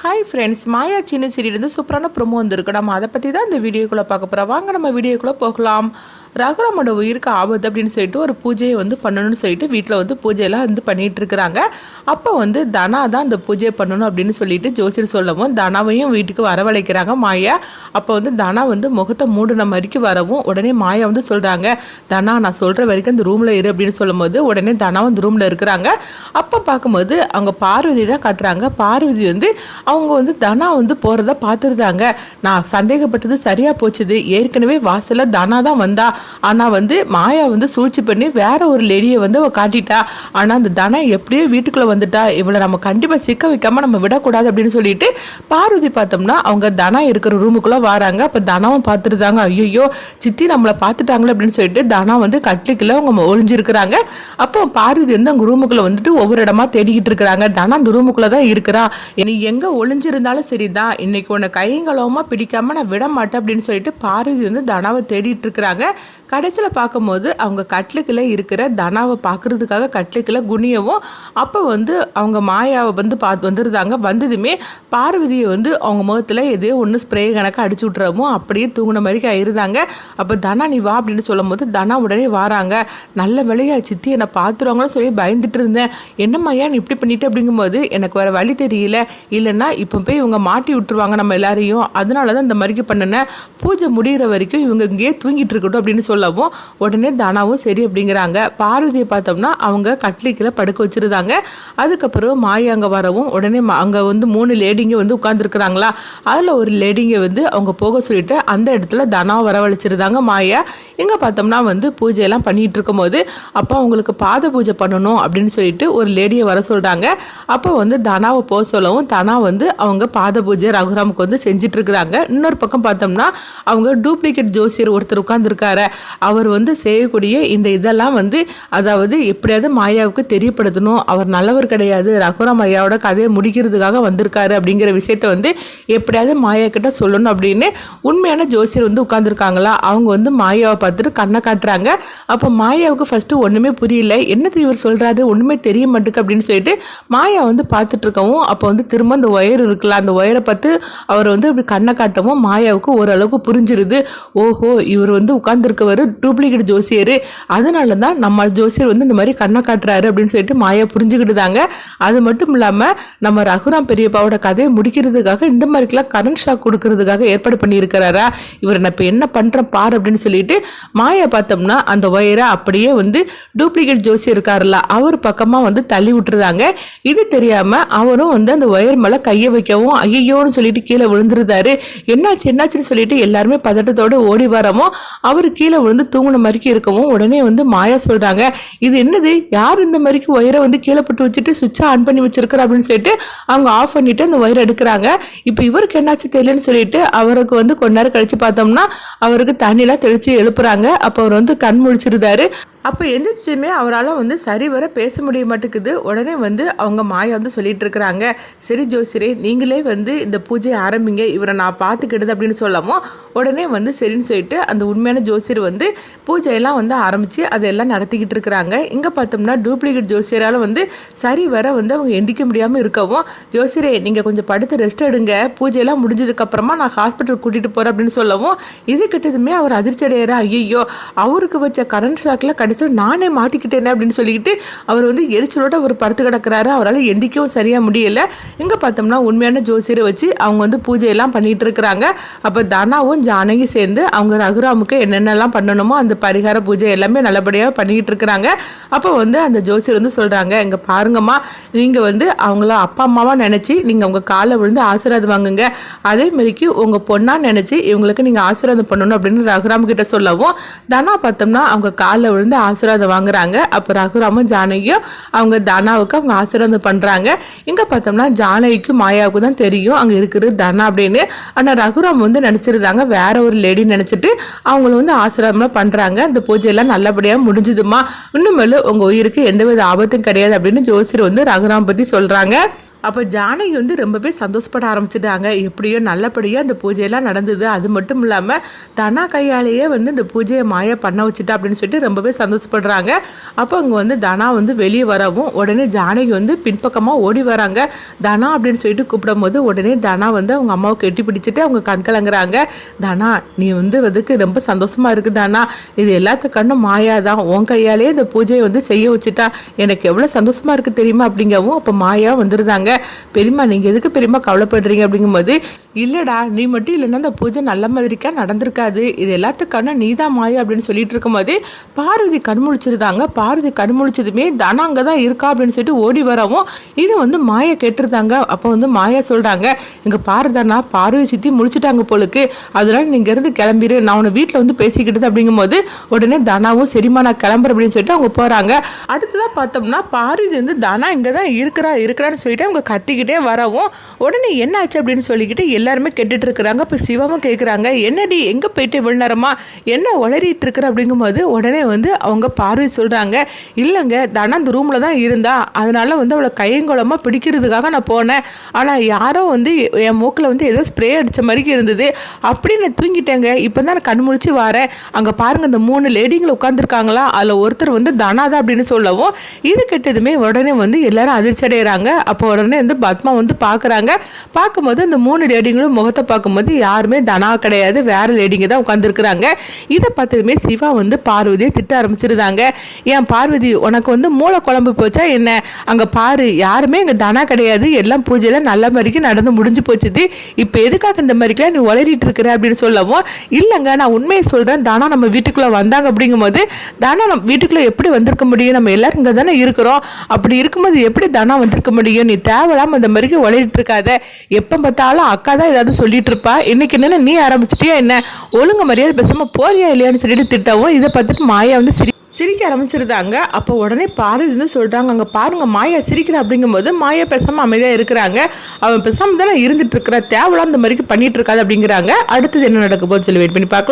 Hi friends, மாயா சின்ன சீரியலேருந்து சூப்பரான promo வந்திருக்கு. நம்ம அதை பற்றி தான் இந்த வீடியோக்குள்ளே பார்க்க போகிறோம். வாங்க நம்ம வீடியோக்குள்ளே போகலாம். ரகுராமோட உயிருக்கு ஆபத்து அப்படின்னு சொல்லிட்டு ஒரு பூஜையை பண்ணணும்னு சொல்லிட்டு வீட்டில் பூஜையெல்லாம் பண்ணிகிட்டு இருக்கிறாங்க. அப்போ தனா தான் அந்த பூஜையை பண்ணணும் அப்படின்னு சொல்லிட்டு ஜோசியர் சொல்லவும் தனாவையும் வீட்டுக்கு வரவழைக்கிறாங்க மாயா. அப்போ தனா முகத்தை மூடின மாதிரிக்கு வரவும் உடனே மாயா சொல்கிறாங்க, தனா நான் சொல்கிற வரைக்கும் அந்த ரூமில் இரு அப்படின்னு சொல்லும் போது உடனே தனா ரூமில் இருக்கிறாங்க. அப்போ பார்க்கும்போது அவங்க பார்வதி தான் காட்டுறாங்க. பார்வதி அவங்க தனா போகிறத பார்த்துருந்தாங்க. நான் சந்தேகப்பட்டது சரியாக போச்சுது. ஏற்கனவே வாசலில் தனா தான் வந்தா, ஆனால் மாயா சூழ்ச்சி பண்ணி வேற ஒரு லேடியை அவ காட்டிட்டா. ஆனால் அந்த தனா எப்படியோ வீட்டுக்குள்ளே வந்துட்டா, இவளை நம்ம கண்டிப்பாக சிக்க வைக்காமல் நம்ம விடக்கூடாது அப்படின்னு சொல்லிட்டு பார்வதி பார்த்தோம்னா அவங்க தனா இருக்கிற ரூமுக்குள்ளே வராங்க. அப்போ தனாவும் பார்த்துருந்தாங்க. ஐயோ சித்தி நம்மளை பார்த்துட்டாங்களே அப்படின்னு சொல்லிட்டு தனா கட்லிக்குள்ள அவங்க ஒளிஞ்சிருக்கிறாங்க. அப்போ பார்வதி அவங்க ரூமுக்குள்ளே ஒவ்வொரு இடமா தேடிக்கிட்டு இருக்கிறாங்க. தனா அந்த ரூமுக்குள்ளே தான் இருக்கிறா. நீ எங்கே ஒளிஞ்சிருந்தாலும் சரிதான், இன்னைக்கு உன்னை கைங்களவமாக பிடிக்காம நான் விட மாட்டேன் அப்படின்னு சொல்லிட்டு பார்வதி தனாவை தேடிட்டு இருக்கிறாங்க. கடைசியில் பார்க்கும்போது அவங்க கட்லுக்குள்ள இருக்கிற தனாவை பார்க்கறதுக்காக கட்லுக்குள்ள குனியவும் அப்போ அவங்க மாயாவை பார்த்து வந்துருந்தாங்க. வந்ததுமே பார்வதியை அவங்க முகத்தில் எதையோ ஒன்று ஸ்ப்ரே கணக்காக அடிச்சு விட்றவும் அப்படியே தூங்கின மாதிரி ஆயிருந்தாங்க. அப்போ தனா நீ வா அப்படின்னு சொல்லும் போது தனா உடனே வராங்க. நல்ல வேலையா சித்தி என்னை பார்த்துருவாங்கன்னு சொல்லி பயந்துட்டு இருந்தேன். என்னம்மையா நீ இப்படி பண்ணிட்டு அப்படிங்கும்போது எனக்கு வேறு வழி தெரியல, இல்லைன்னா இப்போ போய் இவங்க மாட்டி விட்டுருவாங்க நம்ம எல்லாரையும், அதனால தான் இந்த மாதிரிக்கு பண்ணினேன். பூஜை முடிகிற வரைக்கும் இவங்க இங்கேயே தூங்கிட்டு இருக்கட்டும் அப்படின்னு சொல்லவும் உடனே தனாவும் சரி அப்படிங்கிறாங்க. பார்வதியை பார்த்தோம்னா அவங்க கட்லிக்கில் படுக்க வச்சுருந்தாங்க. அதுக்கப்புறம் மாயா அங்கே வரவும் உடனே அங்கே 3 லேடிங்க உட்காந்துருக்குறாங்களா. அதில் ஒரு லேடிங்க அவங்க போக சொல்லிட்டு அந்த இடத்துல தனாவை வரவழைச்சிருந்தாங்க மாயா. இங்கே பார்த்தோம்னா பூஜையெல்லாம் பண்ணிகிட்டு இருக்கும்போது அப்போ அவங்களுக்கு பாத பூஜை பண்ணணும் அப்படின்னு சொல்லிட்டு ஒரு லேடியை வர சொல்கிறாங்க. அப்போ தனாவை போக சொல்லவும் தனா அவங்க பாத பூஜை ரகுராமுக்கு செஞ்சுட்டு இருக்கிறாங்க. இன்னொரு பக்கம் பார்த்தோம்னா அவங்க டூப்ளிகேட் ஜோசியர் ஒருத்தர் உட்காந்துருக்காரு. அவர் செய்யக்கூடிய இந்த இதெல்லாம் அதாவது எப்படியாவது மாயாவுக்கு தெரியப்படுத்தணும், அவர் நல்லவர் கிடையாது, ரகுராம் ஐயாவோட கதையை முடிக்கிறதுக்காக வந்திருக்காரு அப்படிங்கிற விஷயத்த எப்படியாவது மாயா கிட்ட சொல்லணும் அப்படின்னு உண்மையான ஜோசியர் உட்காந்துருக்காங்களா. அவங்க மாயாவை பார்த்துட்டு கண்ணை காட்டுறாங்க. அப்போ மாயாவுக்கு ஃபர்ஸ்ட் ஒன்றுமே புரியல, என்னது இவர் சொல்றாரு ஒன்றுமே தெரிய மாட்டுக்கு அப்படின்னு சொல்லிட்டு மாயா பார்த்துட்டு இருக்கவும் அப்போ திரும்ப அந்த ஒயர் இருக்குல்ல, அந்த ஒயரை பார்த்து அவர் இப்படி கண்ணை காட்டவும் மாயாவுக்கு ஓரளவுக்கு புரிஞ்சிருது. ஓஹோ இவர் உட்காந்துருக்கவர் டூப்ளிகேட் ஜோசியர், அதனால தான் நம்ம ஜோசியர் இந்த மாதிரி கண்ணை காட்டுறாரு அப்படின்னு சொல்லிட்டு மாயா புரிஞ்சுக்கிட்டுதாங்க. அது மட்டும் இல்லாமல் நம்ம ரகுராம் பெரியப்பாவோட கதையை முடிக்கிறதுக்காக இந்த மாதிரிக்கெல்லாம் கரண்ட் ஷாக் கொடுக்கறதுக்காக ஏற்பாடு பண்ணியிருக்கிறாரா, இவர் நான் இப்போ என்ன பண்ணுறேன் பார் அப்படின்னு சொல்லிட்டு மாயா பார்த்தோம்னா அந்த ஒயரை அப்படியே டூப்ளிகேட் ஜோசியர் இருக்காருல்ல அவர் பக்கமாக தள்ளி விட்டுருந்தாங்க. இது தெரியாமல் அவரும் அந்த ஒயர் மேலே கையை வைக்கவும் ஐயோன்னு சொல்லிட்டு கீழே விழுந்துருந்தாரு. என்னாச்சுன்னு சொல்லிட்டு எல்லாருமே பதட்டத்தோடு ஓடி வரமோ அவர் கீழே விழுந்து தூங்கின மாதிரிக்கு இருக்கவும் உடனே மாயா சொல்றாங்க, இது என்னது யார் இந்த மாதிரிக்கு ஒயரை கீழே போட்டு வச்சுட்டு சுவிட்சை ஆன் பண்ணி வச்சிருக்காரு அப்படின்னு சொல்லிட்டு அவங்க ஆஃப் பண்ணிட்டு அந்த ஒயரை எடுக்கிறாங்க. இப்போ இவருக்கு என்னாச்சு தெரியலன்னு சொல்லிட்டு அவருக்கு கொஞ்ச நேரம் கழிச்சு பார்த்தோம்னா அவருக்கு தண்ணிலாம் தெளிச்சு எழுப்புறாங்க. அப்போ அவர் கண் முழிச்சிருந்தாரு. அப்போ எந்திரிச்சுமே அவரால் சரி வர பேச முடிய மாட்டேங்குது. உடனே அவங்க மாயா சொல்லிட்டு இருக்கிறாங்க, சரி ஜோசியரே நீங்களே இந்த பூஜையை ஆரம்பிங்க, இவரை நான் பார்த்துக்கிடுது அப்படின்னு சொல்லாமல் உடனே சரின்னு சொல்லிட்டு அந்த உண்மையான ஜோசியர் பூஜையெல்லாம் ஆரம்பித்து அதெல்லாம் நடத்திக்கிட்டு இருக்கிறாங்க. இங்கே பார்த்தோம்னா டூப்ளிகேட் ஜோசியரால் சரி வர அவங்க எந்திக்க முடியாமல் இருக்கவும், ஜோசியரே நீங்கள் கொஞ்சம் படுத்து ரெஸ்ட் எடுங்க, பூஜையெல்லாம் முடிஞ்சதுக்கப்புறமா நான் ஹாஸ்பிட்டல் கூட்டிகிட்டு போகிறேன் அப்படின்னு சொல்லவும் இது கிட்டதுமே அவர் அதிர்ச்சி அடையிற, ஐயோ அவருக்கு வச்ச கரண்ட் ஷாக்கில் நானே மாட்டிக்கிட்டேனே அப்படின்னு சொல்லிக்கிட்டு அவர் எரிச்சலோட ஒரு படுத்து கிடக்கிறாரு. அவரால் எந்திக்கவும் சரியா முடியல. இங்க பார்த்தோம்னா உண்மையான ஜோசியரை வச்சு அவங்க பூஜையெல்லாம் பண்ணிட்டு இருக்கிறாங்க. அப்போ தனாவும் ஜானகி சேர்ந்து அவங்க ரகுராமுக்கு என்னென்னலாம் பண்ணணுமோ அந்த பரிகார பூஜை எல்லாமே நல்லபடியாக பண்ணிக்கிட்டு இருக்கிறாங்க. அப்போ அந்த ஜோசியர் சொல்றாங்க, இங்க பாருங்கம்மா நீங்க அவங்கள அப்பா அம்மாவா நினைச்சு நீங்க உங்க காலை விழுந்து ஆசீர்வாதம் வாங்குங்க, அதே மாதிரிக்கு உங்க பொண்ணா நினைச்சு இவங்களுக்கு நீங்க ஆசீர்வாதம் பண்ணணும் அப்படின்னு ரகுராம் கிட்ட சொல்லவும் தனா பார்த்தோம்னா அவங்க காலை விழுந்து ஆசீர்வாதம் வாங்குறாங்க. அப்போ ரகுராமும் ஜானகியும் அவங்க தனாவுக்கு அவங்க ஆசீர்வாதம் பண்றாங்க. இங்க பார்த்தோம்னா ஜானகிக்கு மாயாவுக்கு தான் தெரியும் அங்க இருக்கிறது தனா அப்படின்னு. ஆனா ரகுராம் நினைச்சிருந்தாங்க வேற ஒரு லேடி நினைச்சிட்டு அவங்களும் ஆசீர்வாதம் பண்றாங்க. அந்த பூஜையெல்லாம் நல்லபடியா முடிஞ்சுதுமா, இன்னுமேலும் உங்க உயிருக்கு எந்தவித ஆபத்தும் கிடையாது அப்படின்னு ஜோசியர் ரகுராம் பத்தி சொல்றாங்க. அப்போ ஜானகி வந்து ரொம்பவே சந்தோஷப்பட ஆரம்பிச்சிட்டாங்க. எப்படியோ நல்லபடியாக அந்த பூஜையெல்லாம் நடந்தது. அது மட்டும் இல்லாமல் தனா கையாலேயே வந்து இந்த பூஜையை மாயா பண்ண வச்சுட்டா அப்படின்னு சொல்லிட்டு ரொம்பவே சந்தோஷப்படுறாங்க. அப்போ அங்கே வந்து தனா வந்து வெளியே வரவும் உடனே ஜானகி வந்து பின்பக்கமாக ஓடி வராங்க. தனா அப்படின்னு சொல்லிட்டு கூப்பிடும் போது உடனே தனா வந்து அவங்க அம்மாவை கெட்டி பிடிச்சிட்டு அவங்க கண்கலங்குறாங்க. தனா நீ வந்து அதுக்கு ரொம்ப சந்தோஷமாக இருக்குது தானா, இது எல்லாத்து கண்ணும் மாயா தான், உன் கையாலே இந்த பூஜையை வந்து செய்ய வச்சுட்டா, எனக்கு எவ்வளோ சந்தோஷமாக இருக்குது தெரியுமா அப்படிங்கவும் அப்போ மாயா வந்துருந்தாங்க. பெரியம்மா நீங்கள் எதுக்கு பெரியம்மா கவலைப்படுறீங்க அப்படிங்கும்போது, இல்லைடா நீ மட்டும் இல்லைன்னா அந்த பூஜை நல்ல மாதிரிக்கா நடந்திருக்காது, இது எல்லாத்துக்கான நீதான் மாயா அப்படின்னு சொல்லிட்டு இருக்கும்போது பார்வதி கண்முழிச்சிருந்தாங்க. பார்வதி கண்முழிச்சதுமே தனா அங்கே தான் இருக்கா அப்படின்னு சொல்லிட்டு ஓடி வரவும் இது வந்து மாயா கேட்டிருந்தாங்க. அப்போ வந்து மாயா சொல்கிறாங்க, இங்கே பாருதானா பார்வதி சித்தி முழிச்சிட்டாங்க போலுக்கு, அதனால நீங்கள் இருந்து கிளம்பிடு, நான் உன்னை வீட்டில் வந்து பேசிக்கிட்டது அப்படிங்கும்போது உடனே தனாவும் சரிம்மா நான் கிளம்புறேன் அப்படின்னு சொல்லிட்டு அவங்க போகிறாங்க. அடுத்ததாக பார்த்தோம்னா பார்வதி வந்து தனா இங்கே தான் இருக்கிறான்னு சொல்லிட்டு அவங்க கத்திக்கிட்டே வரவும் உடனே என்ன ஆச்சு அப்படின்னு சொல்லிக்கிட்டு எல்லாருமே கேட்டுட்டு இருக்கிறாங்க. இப்போ சிவாவும் கேட்குறாங்க, என்னடி எங்கே போயிட்டு இவ்வளோ நேரமா என்ன உளறிட்டு இருக்கிற அப்படிங்கும்போது உடனே வந்து அவங்க பார்வதி சொல்கிறாங்க, இல்லைங்க தனா அந்த ரூமில் தான் இருந்தா, அதனால வந்து அவளை கையங்குளமாக பிடிக்கிறதுக்காக நான் போனேன், ஆனால் யாரோ வந்து என் மூக்கில் வந்து ஏதோ ஸ்ப்ரே அடித்த மாதிரி இருந்தது, அப்படி நான் தூங்கிட்டேங்க, இப்போ தான் நான் கண் முழிச்சு வரேன், அங்கே பாருங்கள் இந்த 3 லேடிங்களை உட்காந்துருக்காங்களா, அதில் ஒருத்தர் வந்து தனாதா அப்படின்னு சொல்லவும் இது கெட்டதுமே உடனே வந்து எல்லாரும் அதிர்ச்சி அடைகிறாங்க. அப்போ உடனே வந்து பத்மா வந்து பார்க்குறாங்க. பார்க்கும்போது அந்த 3 லேடிங்களும் முகத்தை பார்க்கும்போது யாருமே தனா கிடையாது, வேற லேடிங்க தான் உட்காந்துருக்குறாங்க. இதை பார்த்ததுமே சிவா வந்து பார்வதியை திட்ட ஆரம்பிச்சிருந்தாங்க. ஏன் பார்வதி உனக்கு வந்து மூளை குழம்பு போச்சா என்ன, அங்கே பாரு யாருமே இங்கே தனா கிடையாது, எல்லாம் பூஜையில் நல்ல மாதிரிக்கு நடந்து முடிஞ்சு போச்சுது, இப்போ எதுக்காக இந்த மாதிரிக்கெல்லாம் நீ உளறிட்டு இருக்கிற அப்படின்னு சொல்லவும், இல்லைங்க நான் உண்மையை சொல்கிறேன், தானா நம்ம வீட்டுக்குள்ளே வந்தாங்க அப்படிங்கும்போது தானா நம்ம வீட்டுக்குள்ளே எப்படி வந்திருக்க முடியும், நம்ம எல்லாரும் இங்கே தானே இருக்கிறோம், அப்படி இருக்கும்போது எப்படி தானா வந்திருக்க முடியும், நீ தேவையில்லாமல் இந்த மாதிரிக்கு உளறிட்டு இருக்காத, எப்போ பார்த்தாலும் அக்கா தான் ஏதாவது சொல்லிட்டு இருப்பா, இன்னைக்கு என்னென்ன நீ ஆரம்பிச்சிட்டியா என்ன, ஒழுங்கு மரியாதை பேசாமல் போறியா இல்லையான்னு சொல்லிட்டு திட்டவும் இதை பார்த்துட்டு மாயா வந்து சிரிக்க ஆரம்பிச்சிருந்தாங்க. அப்போ உடனே பார்வதி வந்து சொல்கிறாங்க, அங்கே பாருங்க மாயா சிரிக்கிற அப்படிங்கும்போது மாயா பேசாமல் அமைதியாக இருக்கிறாங்க. அவன் பேசாமல் தானே இருந்துட்டு இருக்கிற, தேவையில்லாம் இந்த மாதிரிக்கு பண்ணிட்டு இருக்காது அப்படிங்கிறாங்க. அடுத்தது என்ன நடக்க போகுது சொல்லி வெயிட் பண்ணி பார்க்கலாம்.